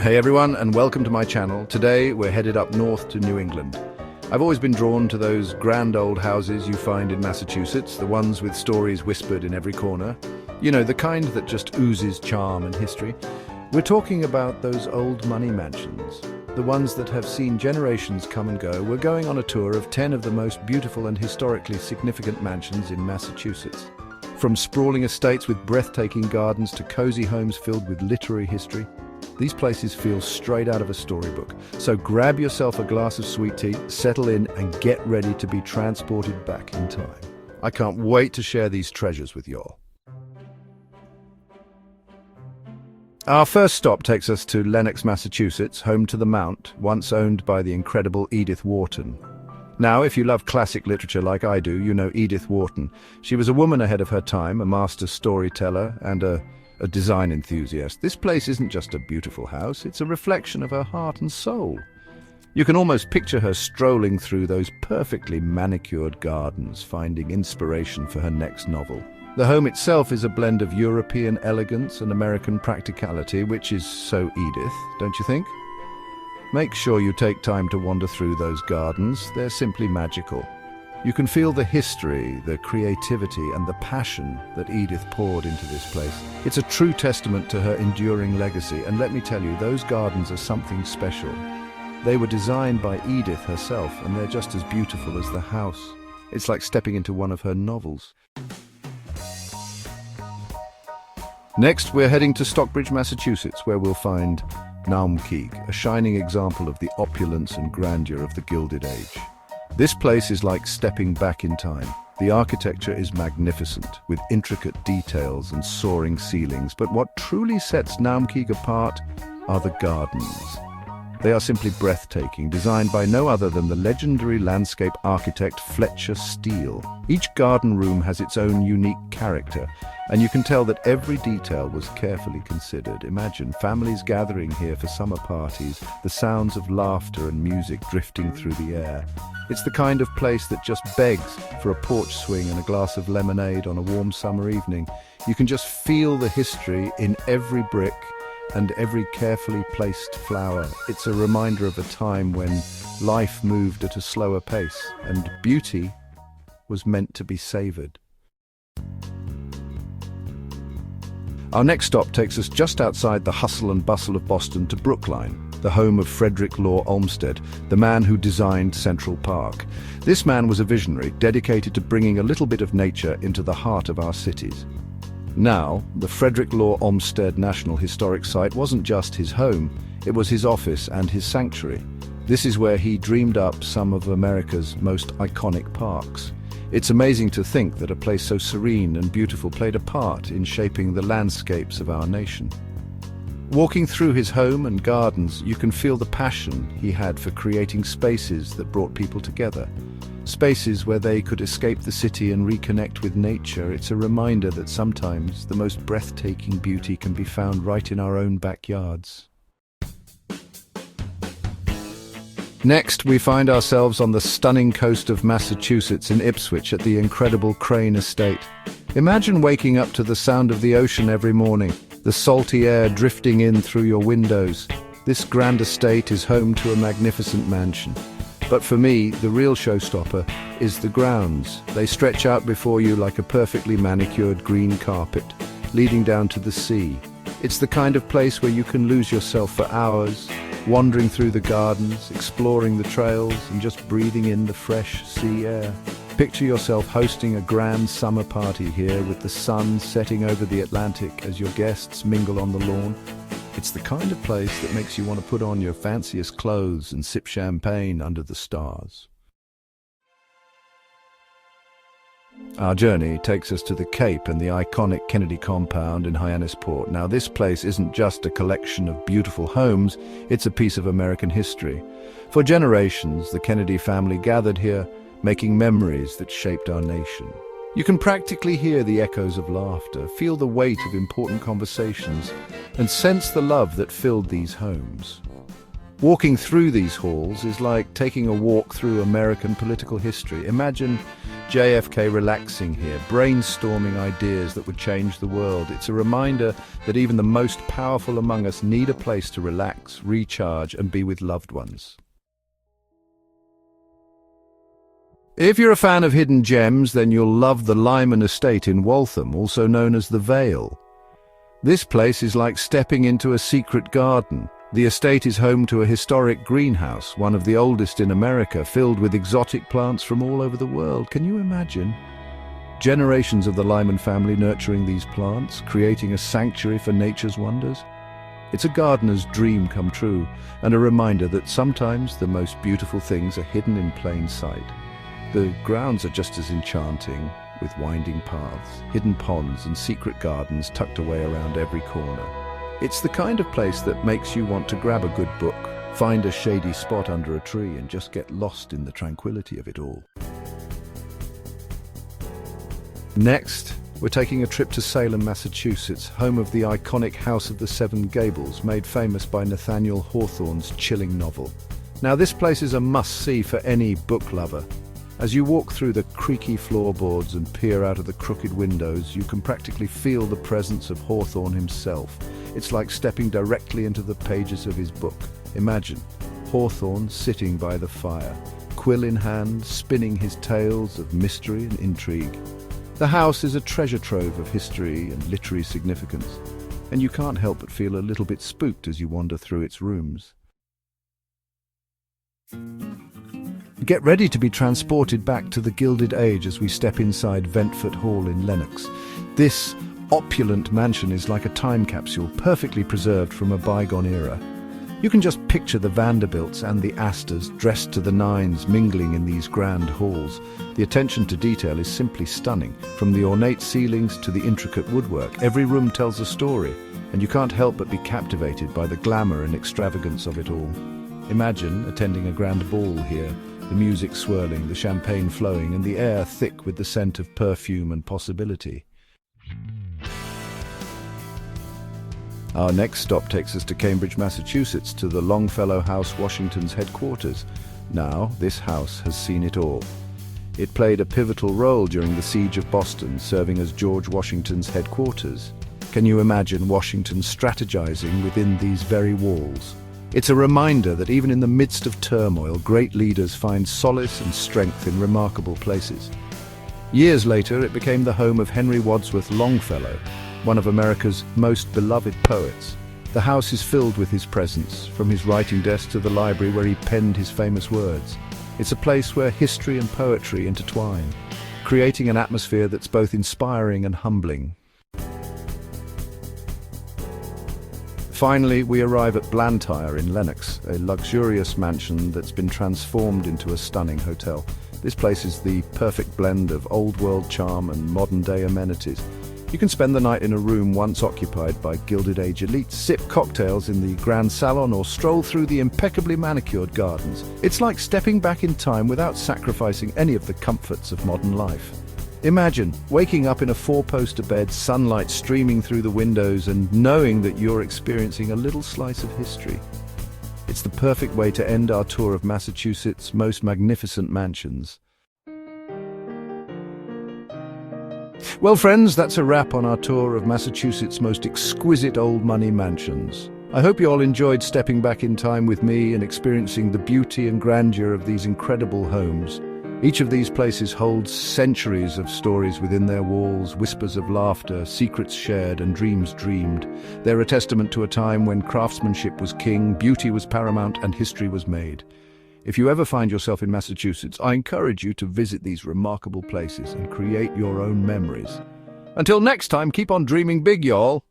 Hey everyone, and welcome to my channel. Today we're headed up north to New England. I've always been drawn to those grand old houses you find in Massachusetts, the ones with stories whispered in every corner. You know, the kind that just oozes charm and history. We're talking about those old money mansions, the ones that have seen generations come and go. We're going on a tour of 10 of the most beautiful and historically significant mansions in Massachusetts. From sprawling estates with breathtaking gardens to cozy homes filled with literary history, these places feel straight out of a storybook. So grab yourself a glass of sweet tea, settle in, and get ready to be transported back in time. I can't wait to share these treasures with y'all. Our first stop takes us to Lenox, Massachusetts, home to the Mount, once owned by the incredible Edith Wharton. Now, if you love classic literature like I do, you know Edith Wharton. She was a woman ahead of her time, a master storyteller and a design enthusiast. This place isn't just a beautiful house, it's a reflection of her heart and soul. You can almost picture her strolling through those perfectly manicured gardens, finding inspiration for her next novel. The home itself is a blend of European elegance and American practicality, which is so Edith, don't you think? Make sure you take time to wander through those gardens. They're simply magical. You can feel the history, the creativity, and the passion that Edith poured into this place. It's a true testament to her enduring legacy, and let me tell you, those gardens are something special. They were designed by Edith herself, and they're just as beautiful as the house. It's like stepping into one of her novels. Next, we're heading to Stockbridge, Massachusetts, where we'll find Naumkeag, a shining example of the opulence and grandeur of the Gilded Age. This place is like stepping back in time. The architecture is magnificent, with intricate details and soaring ceilings, but what truly sets Naumkeag apart are the gardens. They are simply breathtaking, designed by no other than the legendary landscape architect Fletcher Steele. Each garden room has its own unique character, and you can tell that every detail was carefully considered. Imagine families gathering here for summer parties, the sounds of laughter and music drifting through the air. It's the kind of place that just begs for a porch swing and a glass of lemonade on a warm summer evening. You can just feel the history in every brick and every carefully placed flower. It's a reminder of a time when life moved at a slower pace and beauty was meant to be savored. Our next stop takes us just outside the hustle and bustle of Boston to Brookline, the home of Frederick Law Olmsted, the man who designed Central Park. This man was a visionary, dedicated to bringing a little bit of nature into the heart of our cities. Now, the Frederick Law Olmsted National Historic Site wasn't just his home, it was his office and his sanctuary. This is where he dreamed up some of America's most iconic parks. It's amazing to think that a place so serene and beautiful played a part in shaping the landscapes of our nation. Walking through his home and gardens, you can feel the passion he had for creating spaces that brought people together. Spaces where they could escape the city and reconnect with nature. It's a reminder that sometimes the most breathtaking beauty can be found right in our own backyards. Next, we find ourselves on the stunning coast of Massachusetts in Ipswich at the incredible Crane Estate. Imagine waking up to the sound of the ocean every morning, the salty air drifting in through your windows. This grand estate is home to a magnificent mansion. But for me, the real showstopper is the grounds. They stretch out before you like a perfectly manicured green carpet, leading down to the sea. It's the kind of place where you can lose yourself for hours, wandering through the gardens, exploring the trails, and just breathing in the fresh sea air. Picture yourself hosting a grand summer party here with the sun setting over the Atlantic as your guests mingle on the lawn. It's the kind of place that makes you want to put on your fanciest clothes and sip champagne under the stars. Our journey takes us to the Cape and the iconic Kennedy compound in Hyannisport. Now, this place isn't just a collection of beautiful homes, it's a piece of American history. For generations, the Kennedy family gathered here, making memories that shaped our nation. You can practically hear the echoes of laughter, feel the weight of important conversations, and sense the love that filled these homes. Walking through these halls is like taking a walk through American political history. Imagine JFK relaxing here, brainstorming ideas that would change the world. It's a reminder that even the most powerful among us need a place to relax, recharge, and be with loved ones. If you're a fan of hidden gems, then you'll love the Lyman Estate in Waltham, also known as the Vale. This place is like stepping into a secret garden. The estate is home to a historic greenhouse, one of the oldest in America, filled with exotic plants from all over the world. Can you imagine? Generations of the Lyman family nurturing these plants, creating a sanctuary for nature's wonders. It's a gardener's dream come true, and a reminder that sometimes the most beautiful things are hidden in plain sight. The grounds are just as enchanting, with winding paths, hidden ponds and secret gardens tucked away around every corner. It's the kind of place that makes you want to grab a good book, find a shady spot under a tree and just get lost in the tranquility of it all. Next, we're taking a trip to Salem, Massachusetts, home of the iconic House of the Seven Gables, made famous by Nathaniel Hawthorne's chilling novel. Now, this place is a must-see for any book lover. As you walk through the creaky floorboards and peer out of the crooked windows, you can practically feel the presence of Hawthorne himself. It's like stepping directly into the pages of his book. Imagine Hawthorne sitting by the fire, quill in hand, spinning his tales of mystery and intrigue. The house is a treasure trove of history and literary significance, and you can't help but feel a little bit spooked as you wander through its rooms. Get ready to be transported back to the Gilded Age as we step inside Ventford Hall in Lenox. This opulent mansion is like a time capsule, perfectly preserved from a bygone era. You can just picture the Vanderbilts and the Astors dressed to the nines mingling in these grand halls. The attention to detail is simply stunning. From the ornate ceilings to the intricate woodwork, every room tells a story, and you can't help but be captivated by the glamour and extravagance of it all. Imagine attending a grand ball here, the music swirling, the champagne flowing, and the air thick with the scent of perfume and possibility. Our next stop takes us to Cambridge, Massachusetts, to the Longfellow House, Washington's headquarters. Now, this house has seen it all. It played a pivotal role during the Siege of Boston, serving as George Washington's headquarters. Can you imagine Washington strategizing within these very walls? It's a reminder that even in the midst of turmoil, great leaders find solace and strength in remarkable places. Years later, it became the home of Henry Wadsworth Longfellow, one of America's most beloved poets. The house is filled with his presence, from his writing desk to the library where he penned his famous words. It's a place where history and poetry intertwine, creating an atmosphere that's both inspiring and humbling. Finally, we arrive at Blantyre in Lenox, a luxurious mansion that's been transformed into a stunning hotel. This place is the perfect blend of old-world charm and modern-day amenities. You can spend the night in a room once occupied by Gilded Age elites, sip cocktails in the Grand Salon, or stroll through the impeccably manicured gardens. It's like stepping back in time without sacrificing any of the comforts of modern life. Imagine waking up in a four-poster bed, sunlight streaming through the windows, and knowing that you're experiencing a little slice of history. It's the perfect way to end our tour of Massachusetts' most magnificent mansions. Well, friends, that's a wrap on our tour of Massachusetts' most exquisite old money mansions. I hope you all enjoyed stepping back in time with me and experiencing the beauty and grandeur of these incredible homes. Each of these places holds centuries of stories within their walls, whispers of laughter, secrets shared, and dreams dreamed. They're a testament to a time when craftsmanship was king, beauty was paramount, and history was made. If you ever find yourself in Massachusetts, I encourage you to visit these remarkable places and create your own memories. Until next time, keep on dreaming big, y'all!